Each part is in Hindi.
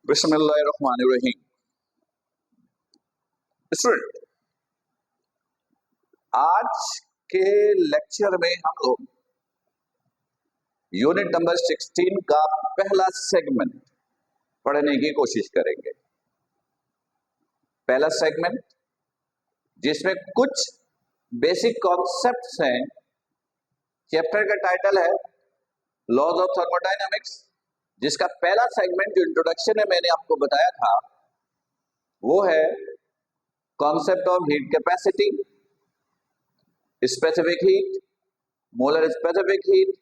बिस्मिल्लाहिर्रहमानिर्रहीम। स्टूडेंट, आज के लेक्चर में हम लोग यूनिट नंबर 16 का पहला सेगमेंट पढ़ने की कोशिश करेंगे। पहला सेगमेंट जिसमें कुछ बेसिक कॉन्सेप्ट्स हैं। चैप्टर का टाइटल है लॉज ऑफ थर्मोडायनामिक्स, जिसका पहला सेगमेंट जो इंट्रोडक्शन है मैंने आपको बताया था वो है concept of heat capacity, specific heat, molar specific heat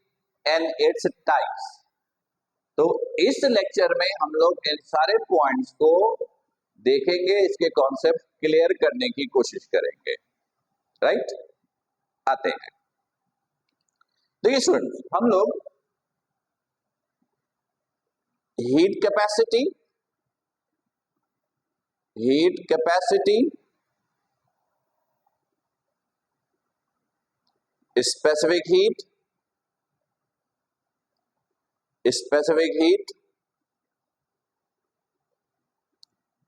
and its types. तो इस लेक्चर में हम लोग इन सारे पॉइंट्स को देखेंगे, इसके कॉन्सेप्ट क्लियर करने की कोशिश करेंगे। राइट, आते हैं। देखिए स्टूडेंट, हम लोग heat capacity, specific heat,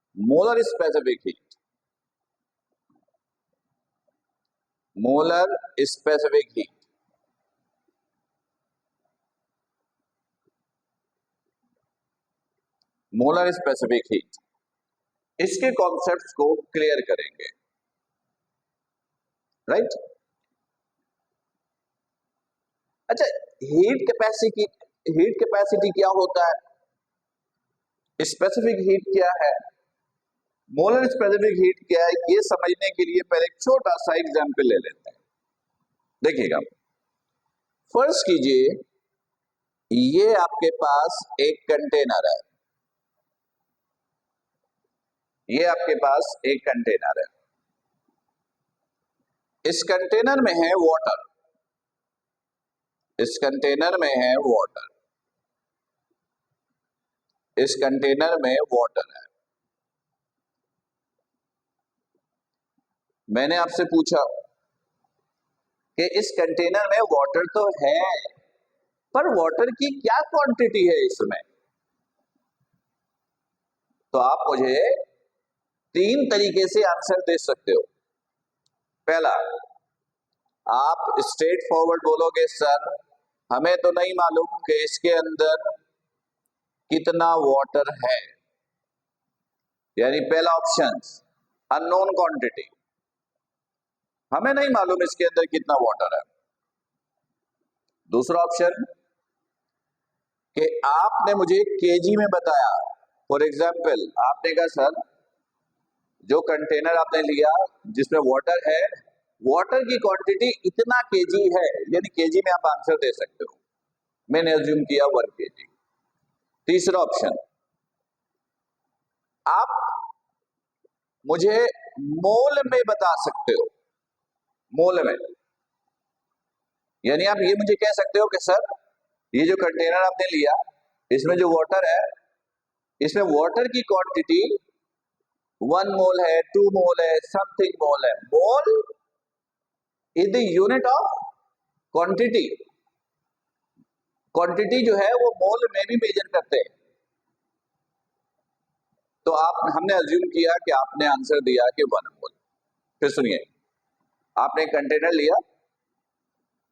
molar specific heat, इसके कॉन्सेप्ट्स को क्लियर करेंगे। राइट। अच्छा, हीट कैपेसिटी क्या होता है, स्पेसिफिक हीट क्या है, मोलर स्पेसिफिक हीट क्या है, ये समझने के लिए पहले एक छोटा सा एग्जांपल ले लेते हैं। देखिएगा, फर्ज कीजिए ये आपके पास एक कंटेनर है, इस कंटेनर में है वाटर, इस कंटेनर में वाटर है। मैंने आपसे पूछा कि इस कंटेनर में वाटर तो है, पर वाटर की क्या क्वांटिटी है इसमें। तो आप मुझे 3 तरीके से आंसर दे सकते हो। पहला, आप स्ट्रेट फॉरवर्ड बोलोगे, सर हमें तो नहीं मालूम कि इसके अंदर कितना वाटर है, यानी पहला ऑप्शन अननोन क्वांटिटी, हमें नहीं मालूम इसके अंदर कितना वाटर है। दूसरा ऑप्शन कि आपने मुझे केजी में बताया। फॉर एग्जाम्पल, आपने कहा सर जो कंटेनर आपने लिया जिसमें वाटर है, वाटर की क्वांटिटी इतना केजी है, यानी केजी में आप आंसर दे सकते हो। मैंने अज्यूम किया 1 केजी। तीसरा ऑप्शन, आप मुझे मोल में बता सकते हो, मोल में, यानी आप ये मुझे कह सकते हो कि सर ये जो कंटेनर आपने लिया इसमें जो वाटर है, इसमें वाटर की क्वांटिटी 1 मोल है, 2 मोल है, समथिंग मोल है। Mole is the unit of quantity. Quantity जो है वो मोल में भी मेजर करते हैं। तो हमने अज्यूम किया कि आपने आंसर दिया कि 1 मोल। फिर सुनिए, आपने कंटेनर लिया,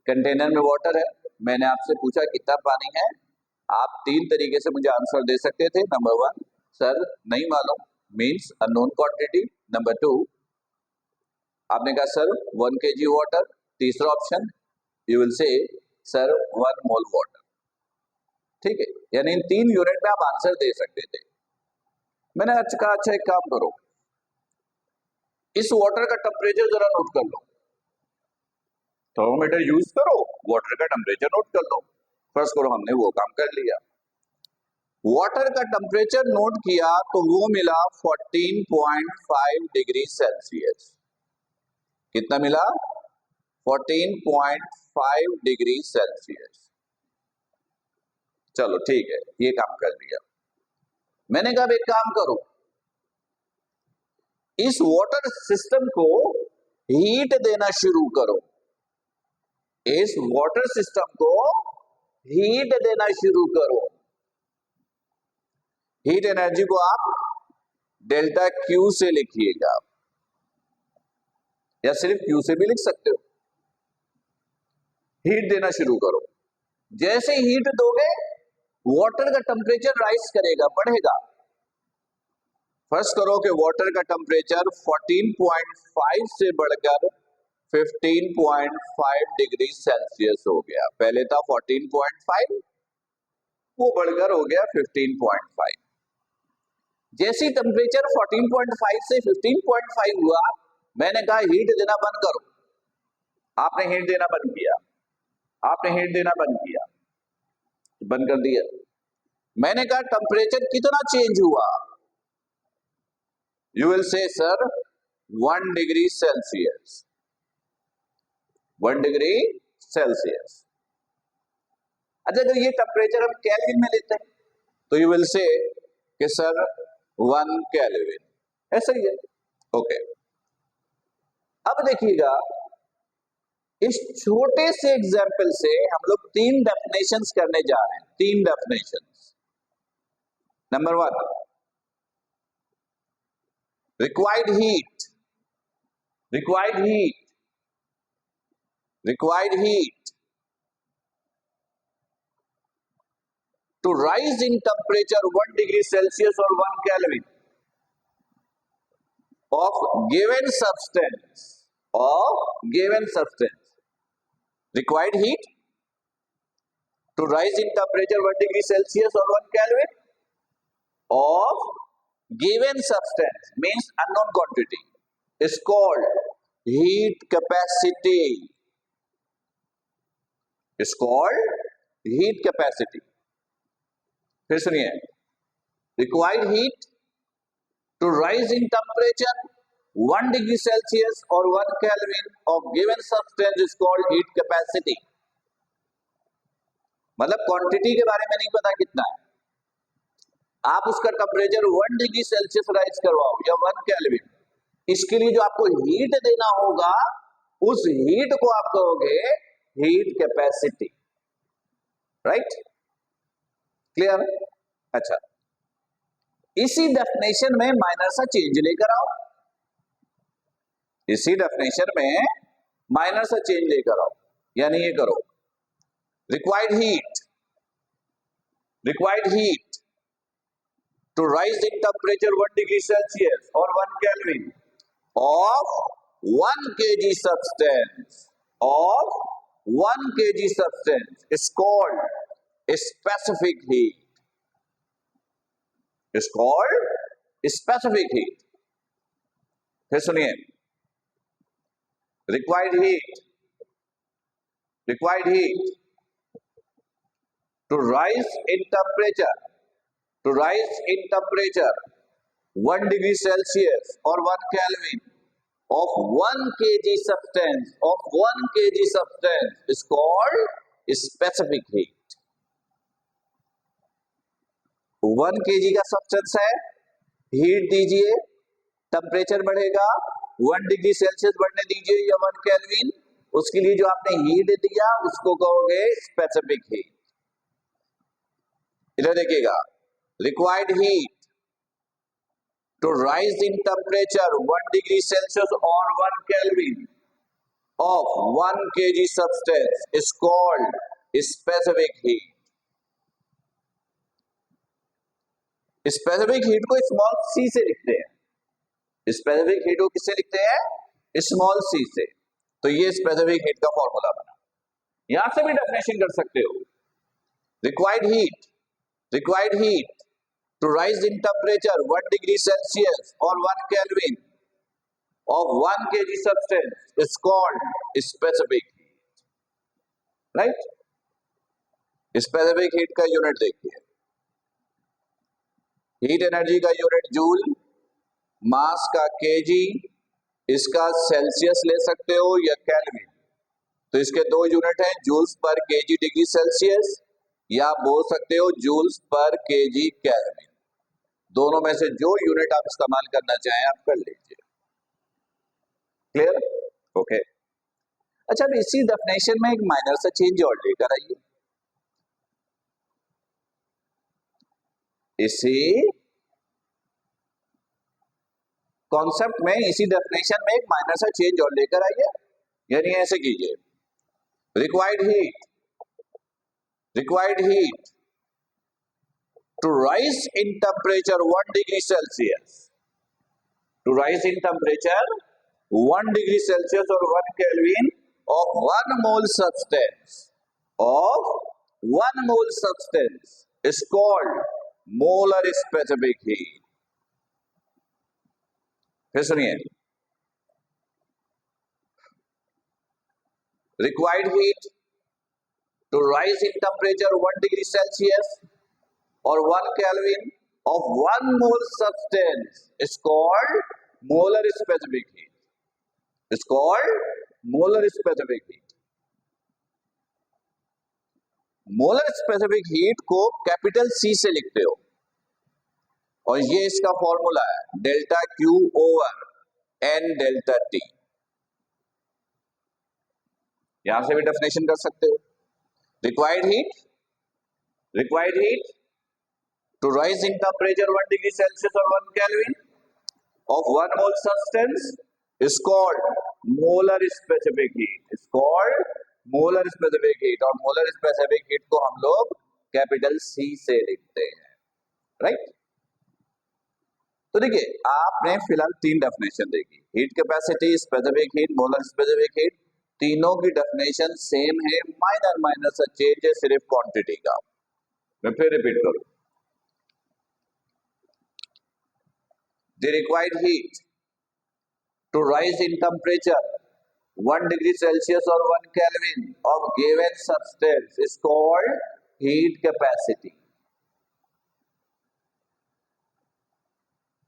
कंटेनर में वाटर है, मैंने आपसे पूछा कितना पानी है, आप 3 तरीके से मुझे आंसर दे सकते थे। नंबर 1, सर नहीं मालूम, मीन्स अननोन क्वांटिटी। नंबर 2, आपने कहा सर 1 kg वाटर। तीसरा option, you will say sir 1 mole water. ठीक है, यानी इन 3 यूनिट में आप आंसर दे सकते थे। मैंने कहा अच्छा एक काम करो, इस वाटर का टेम्परेचर जरा नोट कर लो, थर्मोमीटर यूज करो, वाटर का टेम्परेचर नोट कर लो। फर्स्ट करो, हमने वो काम कर लिया, वाटर का टेम्परेचर नोट किया तो वो मिला 14.5 डिग्री सेल्सियस। कितना मिला? 14.5 डिग्री सेल्सियस। चलो ठीक है, ये काम कर दिया। मैंने कहा एक काम करो, इस वाटर सिस्टम को हीट देना शुरू करो, इस वाटर सिस्टम को हीट देना शुरू करो। हीट एनर्जी को आप डेल्टा क्यू से लिखिएगा, या सिर्फ क्यू से भी लिख सकते हो। हीट देना शुरू करो, जैसे हीट दोगे वाटर का टेम्परेचर राइज करेगा, बढ़ेगा। फर्स्ट करो कि वाटर का टेम्परेचर 14.5 से बढ़कर 15.5 डिग्री सेल्सियस हो गया। पहले था 14.5, वो बढ़कर हो गया 15.5। जैसी टेम्परेचर 14.5 से 15.5 हुआ, मैंने कहा हीट देना बंद करो। आपने हीट देना बंद किया, आपने हीट देना बंद किया, बंद कर दिया। मैंने कहा टेम्परेचर कितना चेंज हुआ? You will say sir 1 degree Celsius, 1 degree Celsius. अच्छा, अगर ये टेम्परेचर हम केल्विन में लेते हैं तो यू विल से कि सर 1 केल्विन, ऐसा ही है। ओके, अब देखिएगा इस छोटे से एग्जाम्पल से हम लोग 3 डेफिनेशंस करने जा रहे हैं। 3 definitions. Number 1, required heat, required heat, required heat to rise in temperature 1 degree Celsius or 1 Kelvin of given substance, required heat to rise in temperature 1 degree Celsius or 1 Kelvin of given substance means unknown quantity is called heat capacity, is called heat capacity। फिर सुनिए, required heat to rise in temperature 1 degree Celsius और 1 kelvin of given substance is called heat capacity. मतलब क्वांटिटी के बारे में नहीं पता कितना है, आप उसका टेम्परेचर 1 डिग्री सेल्सियस राइज करवाओ या 1 केल्विन, इसके लिए जो आपको हीट देना होगा उस हीट को आप कहोगे हीट कैपेसिटी। Right, clear? अच्छा, इसी डेफिनेशन में माइनर सा चेंज लेकर आओ, इसी डेफिनेशन में माइनर सा चेंज लेकर आओ। यानी ये करो, required heat to rise in temperature 1 degree Celsius और 1 kelvin of 1 kg substance, of 1 kg substance is called specific heat, is called specific heat। फिर सुनिए, required heat to rise in temperature 1 degree Celsius or 1 Kelvin of 1 kg substance, is called specific heat। 1 kg का सब्सटेंस है, हीट दीजिए, टेम्परेचर बढ़ेगा, 1 डिग्री सेल्सियस बढ़ने दीजिए या 1 केल्विन, उसके लिए जो आपने हीट दिया उसको कहोगे स्पेसिफिक हीट। इधर देखिएगा, required heat to rise in temperature 1 degree Celsius और 1 kelvin of 1 kg substance is called specific heat. Specific heat को स्मॉल सी से लिखते हैं, स्पेसिफिक हीट को किससे लिखते हैं? स्मॉल सी से। तो ये स्पेसिफिक हीट का फॉर्मूला बना। यहां से भी डेफिनेशन कर सकते हो, required heat to rise in temperature 1 degree Celsius और 1 kelvin of 1 kg substance is called specific heat. Right, specific heat का यूनिट देखिए, हीट एनर्जी का यूनिट जूल, मास का केजी, इसका सेल्सियस ले सकते हो या केल्विन। तो इसके 2 यूनिट हैं, joules per KG degree Celsius, या आप बोल सकते हो जूल्स पर केजी केल्विन। दोनों में से जो यूनिट आप इस्तेमाल करना चाहें आप कर लीजिए। क्लियर? ओके। अच्छा, अब इसी डेफिनेशन में एक माइनर सा चेंज और लेकर आइए। इसी कॉन्सेप्ट में इसी डेफिनेशन में एक माइनर सा चेंज और लेकर आइए, यानी ऐसे कीजिए, required heat to rise in temperature 1 degree Celsius, to rise in temperature 1 degree Celsius or 1 Kelvin of 1 mole substance, is called molar specific heat. फिर सुनिए, required heat to rise in temperature 1 degree Celsius or 1 Kelvin of 1 mole substance is called molar specific heat. It's called molar specific heat. Molar specific heat को कैपिटल सी से लिखते हो और ये इसका फॉर्मूला है delta Q over N delta T. यहां से भी डेफिनेशन कर सकते हो, required heat to rise in temperature 1 degree Celsius और 1 kelvin of 1 mole substance is called molar specific heat, is called molar specific heat. और मोलर स्पेसिफिक हीट को हम लोग कैपिटल सी से लिखते हैं, राइट। तो देखिए आपने फिलहाल 3 डेफिनेशन देखी, heat capacity, specific heat, molar specific heat. तीनों की डेफिनेशन सेम है, माइनर सा चेंज है सिर्फ क्वांटिटी का। मैं फिर रिपीट करूं, the required heat to rise in temperature 1 degree Celsius or 1 Kelvin of given substance is called heat capacity.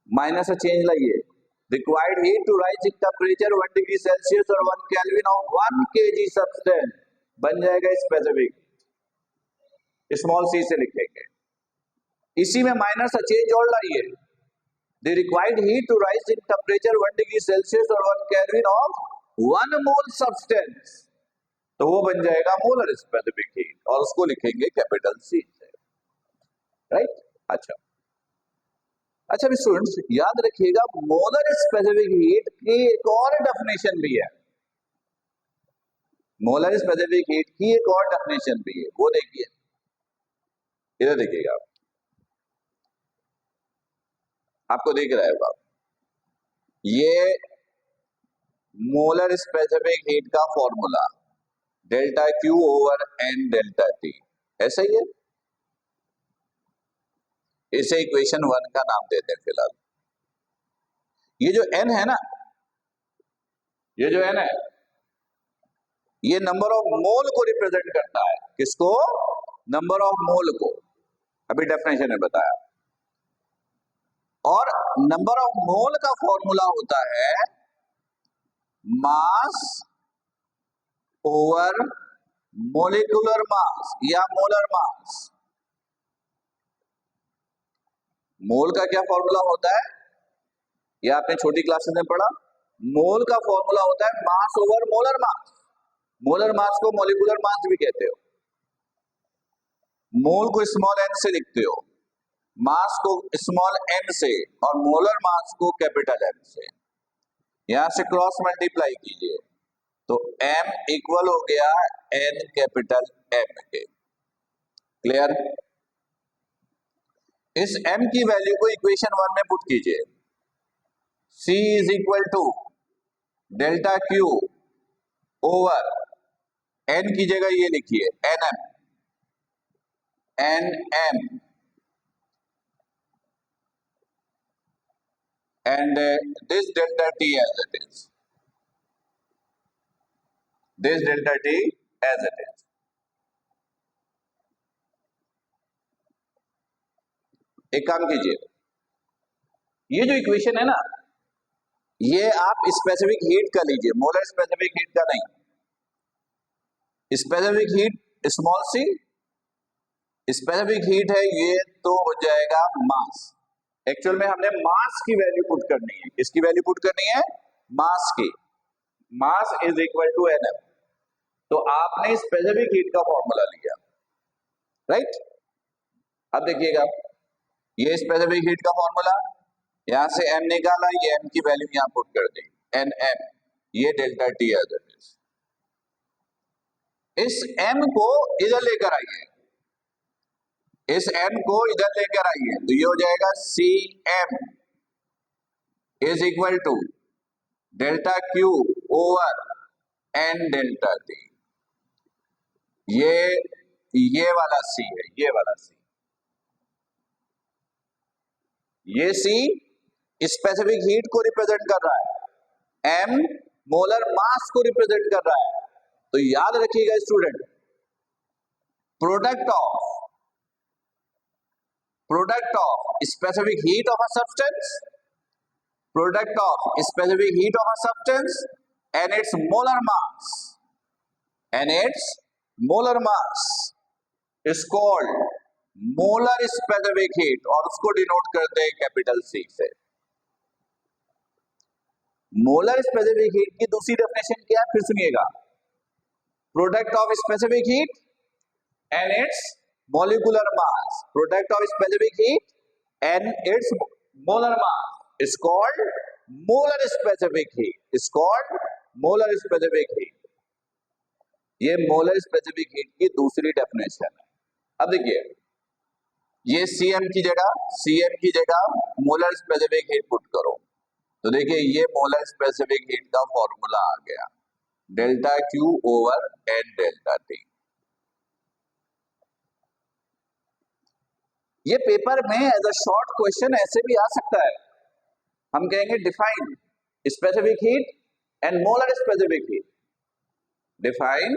Minus से चेंज लाइए, required heat to rise in temperature 1 degree Celsius or 1 Kelvin of 1 kg substance बन जाएगा स्पेसिफिक, स्मॉल सी से लिखेंगे। इसी में माइनर सा चेंज और लाइए, the required heat to rise in temperature 1 degree Celsius or 1 Kelvin of 1 mole substance, तो वो बन जाएगा मोलर स्पेसिफिक हीट और उसको लिखेंगे कैपिटल सी से, राइट। अच्छा भी स्टूडेंट्स याद रखिएगा, मोलर स्पेसिफिक हीट की एक और डेफिनेशन भी है, मोलर स्पेसिफिक हीट की एक और डेफिनेशन भी है, वो देखिए, इधर देखिएगा, आपको दिख रहा होगा, ये मोलर स्पेसिफिक हीट का formula delta Q over N delta T, ऐसा ही है। इसे इक्वेशन 1 का नाम देते हैं फिलहाल। ये जो n है ना, ये जो n है, ये नंबर ऑफ मोल को रिप्रेजेंट करता है। किसको? नंबर ऑफ मोल को, अभी डेफिनेशन में बताया। और नंबर ऑफ मोल का फॉर्मूला होता है मास ओवर मोलिकुलर मास या मोलर मास। मोल का क्या फॉर्मूला होता है, ये आपने छोटी क्लासेस में पढ़ा। मोल का फॉर्मूला होता है मास over molar mass. Molar mass को मोलिकुलर मास भी कहते हो। मोल को स्मॉल एन से लिखते हो, मास को स्मॉल एन से, और मोलर मास को कैपिटल एम से। यहां से क्रॉस मल्टीप्लाई कीजिए तो m इक्वल हो गया n कैपिटल M के। क्लियर? इस m की वैल्यू को इक्वेशन 1 में पुट कीजिए, C is equal to delta Q over n की जगह ये लिखिए nm, and this delta t as it is, this delta t as it is। एक काम कीजिए, ये जो इक्वेशन है ना, ये आप स्पेसिफिक हीट का लीजिए, मोलर स्पेसिफिक हीट का नहीं। Specific heat small C, specific heat है ये, तो हो जाएगा मास। एक्चुअल में हमने मास की वैल्यू पुट करनी है। किसकी वैल्यू पुट करनी है? मास की। Mass is equal to NM. तो आपने स्पेसिफिक हीट का फॉर्मूला लिया, राइट। अब देखिएगा, ये स्पेसिफिक हीट का फॉर्मूला, यहां से m निकाला, ये m की वैल्यू यहां पुट कर दी, एन एम, ये डेल्टा टी है। इस m को इधर लेकर आइए, इस m को इधर लेकर आइए, तो ये हो जाएगा C M is equal to delta Q over N delta T. ये वाला सी है, ये वाला सी, ये सी स्पेसिफिक हीट को रिप्रेजेंट कर रहा है, एम मोलर मास को रिप्रेजेंट कर रहा है। तो याद रखिएगा student, product of specific heat of a substance, product of specific heat of a substance and it's molar mass, and it's molar mass is called molar specific heat, और उसको डिनोट करते हैं कैपिटल सी से। मोलर स्पेसिफिक हीट की दूसरी डेफिनेशन क्या है, फिर सुनिएगा, product of specific heat and it's molecular mass, product of specific heat and it's molar mass is called molar specific heat, is called molar specific heat. ये मोलर स्पेसिफिक हीट की दूसरी डेफिनेशन है। अब देखिए, ये Cm की जगह मोलर स्पेसिफिक हीट पुट करो, तो देखिए ये मोलर स्पेसिफिक हीट का फॉर्मूला आ गया, delta Q over N delta T. ये पेपर में एज अ शॉर्ट क्वेश्चन ऐसे भी आ सकता है, हम कहेंगे define specific heat and molar specific heat, define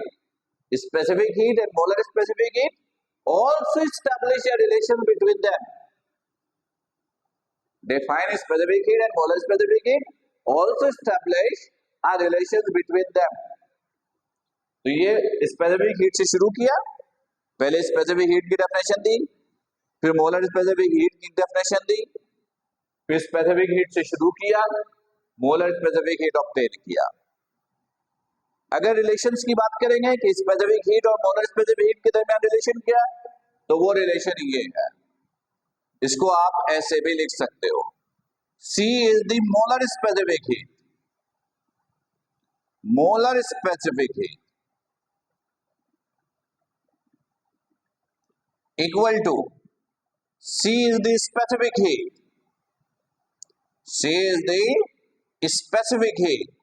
specific heat and molar specific heat, also establish a relation between them, define specific heat and molar specific heat, also establish a relation between them। तो ये स्पेसिफिक हीट से शुरू किया, पहले स्पेसिफिक हीट की डेफिनेशन दी, फिर मोलर स्पेसिफिक हीट की डेफिनेशन दी, फिर स्पेसिफिक हीट से शुरू किया, मोलर स्पेसिफिक हीट ऑब्टेन किया। अगर रिलेशंस की बात करेंगे कि स्पेसिफिक हीट और मोलर स्पेसिफिक हीट के दरमियान रिलेशन क्या है, तो वो रिलेशन ये है, इसको आप ऐसे भी लिख सकते हो, C is the molar specific heat, molar specific heat equal to C is the specific heat, C is the specific heat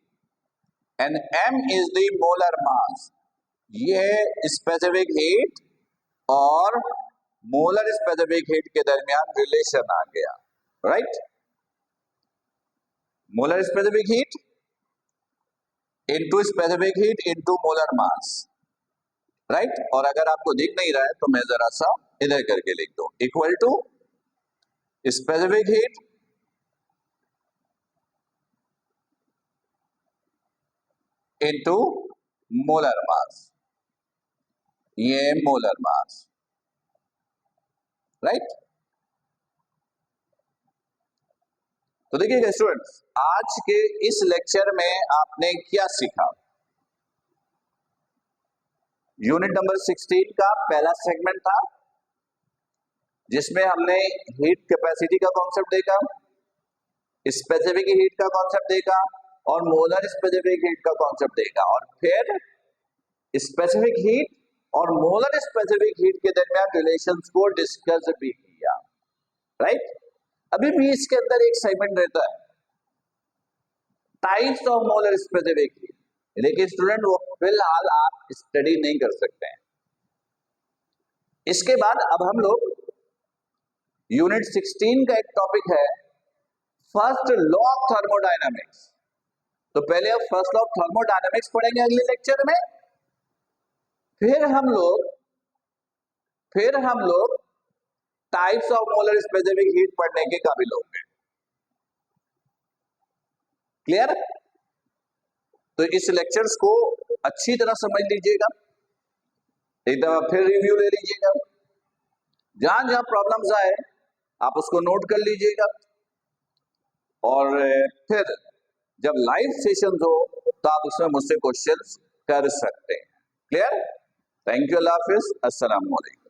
and M is the molar mass. ये स्पेसिफिक हीट और मोलर स्पेसिफिक हीट के दरमियान रिलेशन आ गया, right. Molar specific heat into specific heat into molar mass, right. और अगर आपको दिख नहीं रहा है तो मैं जरा सा इधर करके लिख दो, equal to specific heat into molar mass, ये मोलर मास, राइट। तो देखिए स्टूडेंट्स, आज के इस लेक्चर में आपने क्या सीखा, यूनिट नंबर 16 का पहला सेगमेंट था जिसमें हमने हीट कैपेसिटी का कॉन्सेप्ट देखा, स्पेसिफिक हीट का कॉन्सेप्ट देखा और मोलर स्पेसिफिक हीट का कॉन्सेप्ट देखा, और फिर स्पेसिफिक हीट और मोलर स्पेसिफिक हीट के दरमियान रिलेशंस को डिस्कस भी किया, राइट। अभी भी इसके अंदर एक सेगमेंट रहता है, types of molar specific heat, लेकिन स्टूडेंट वो फिलहाल आप स्टडी नहीं कर सकते हैं। इसके बाद अब हम लोग यूनिट 16 का एक टॉपिक है फर्स्ट लॉ ऑफ थर्मोडायनामिक्स। तो पहले अब फर्स्ट लॉ ऑफ थर्मोडायनामिक्स पढ़ेंगे अगले लेक्चर में, फिर हम लोग types of molar specific heat पढ़ने के काबिल होंगे। क्लियर? तो इस लेक्चर्स को अच्छी तरह समझ लीजिएगा, एक दफा फिर रिव्यू ले लीजिएगा, जहां जहां प्रॉब्लम्स आए आप उसको नोट कर लीजिएगा, और फिर जब लाइव सेशन हो तो आप उसमें मुझसे क्वेश्चंस कर सकते हैं। क्लियर? थैंक यू, अल्लाह हाफिज, अस्सलाम वालेकुम।